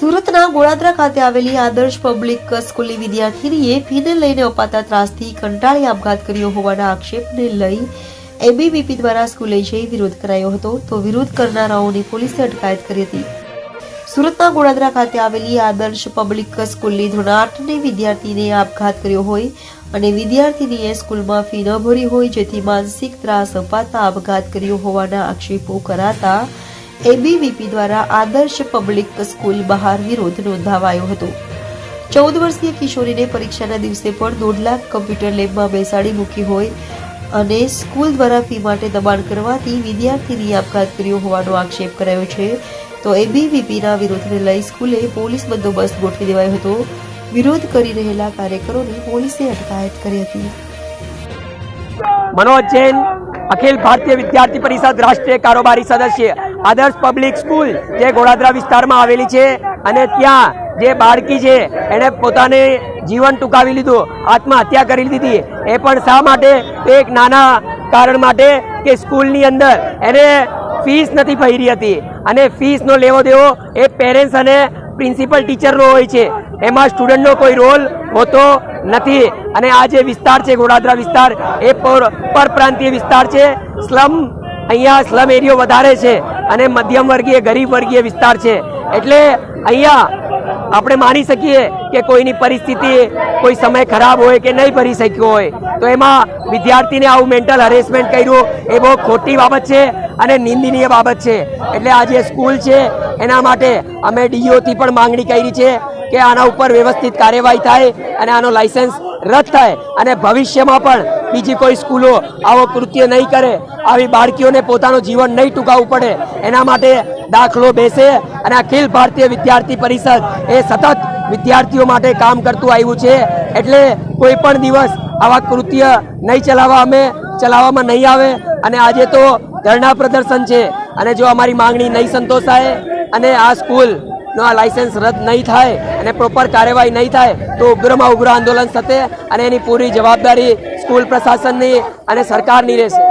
સુરતના ગોળાદરા ખાતે આવેલી આદર્શ પબ્લિક સ્કૂલની વિદ્યાર્થીનીએ ફીને લઈને અપાતા ત્રાસથી કંટાળી આપઘાત કર્યો હોવાના આક્ષેપને લઈ એબીવીપી દ્વારા સ્કૂલે જઈ વિરોધ કરાયો હતો, તો વિરોધ કરનારાઓની પોલીસે અટકાયત કરી હતી। સુરતના ગોળાદરા ખાતે આવેલી આદર્શ પબ્લિક સ્કૂલની ધોરણ 8ની વિદ્યાર્થીને આપઘાત કર્યો હોય અને વિદ્યાર્થીનીએ સ્કૂલમાં ફી ન ભરી હોય, જેથી માનસિક ત્રાસ અપાતા આપઘાત કર્યો હોવાના આક્ષેપો કરાતા એબીવીપી દ્વારા આદર્શ પબ્લિક સ્કૂલ બહાર વિરોધ નોંધાવાયો હતો। 14 વર્ષીય કિશોરીને પરીક્ષાના દિવસે પણ 1.5 લાખ કમ્પ્યુટર લેબમાં બેસાડી મૂકી હોય અને સ્કૂલ દ્વારા ફી માટે દબાણ કરવાથી વિદ્યાર્થીનીએ આપઘાત કર્યો હોવાનો આક્ષેપ કરાયો છે। તો એબીવીપીના વિરોધને લઈ સ્કૂલે પોલીસ બંદોબસ્ત ગોઠવી દેવાયો હતો। વિરોધ કરી રહેલા કાર્યકરોની પોલીસે અટકાયત કરી હતી। मनोज जैन, अखिल भारतीय विद्यार्थी परिषद राष्ट्रीय कारोबारी सदस्य, आदर्श पब्लिक स्कूल जे गोड़ादरा विस्तारमां आवेली छे अने त्यां जे बाळकी छे एणे पोताने जीवन टूंकावी लीधुं, आत्महत्या करी लीधी। ए पण शा माटे? तो एक नाना कारण माटे के स्कूलनी अंदर एने फीस नथी भरी हती अने फीसनो लेवो देवो ए पेरेंट्स अने प्रिंसिपल टीचरनो होय छे, एमां स्टूडंटनो कोई रोल होतो નથી। અને આ જે વિસ્તાર છે ગોળાદરા વિસ્તાર એ પરપ્રાંતીય વિસ્તાર છે। સ્લમ અહીંયા સ્લમ એરિયો વધારે છે અને મધ્યમ વર્ગીય ગરીબ વર્ગીય વિસ્તાર છે, એટલે અહીંયા આપણે માની શકીએ કે કોઈની પરિસ્થિતિ કોઈ સમય ખરાબ હોય કે નહીં ભરી શક્યો હોય તો એમાં વિદ્યાર્થીને આવું મેન્ટલ હરેસમેન્ટ કર્યું એ બહુ ખોટી બાબત છે અને નિંદનીય બાબત છે। એટલે આ જે સ્કૂલ છે એના માટે અમે ડીઓથી પણ માંગણી કરી છે કે આના ઉપર વ્યવસ્થિત કાર્યવાહી થાય અને આનો લાયસન્સ રદ થાય અને ભવિષ્યમાં પણ બીજી કોઈ સ્કૂલો આવો કૃત્ય નહીં કરે, આવી બાળકીઓને પોતાનું જીવન નહીં ટૂંકાવવું પડે એના માટે દાખલો બેસે। અને અખિલ ભારતીય વિદ્યાર્થી પરિષદ એ સતત વિદ્યાર્થીઓ માટે કામ કરતું આવ્યું છે, એટલે કોઈ પણ દિવસ આવા કૃત્ય નહીં ચલાવવામાં નહીં આવે। અને આજે તો ધરણા પ્રદર્શન છે અને જો અમારી માંગણી નહીં સંતોષાય અને આ સ્કૂલ નો આ લાયસન્સ રદ નહીં થાય અને પ્રોપર કાર્યવાહી નહીં થાય તો ઉગ્રમાં ઉગ્ર આંદોલન થશે અને એની પૂરી જવાબદારી સ્કૂલ પ્રશાસનની અને સરકારની રહેશે।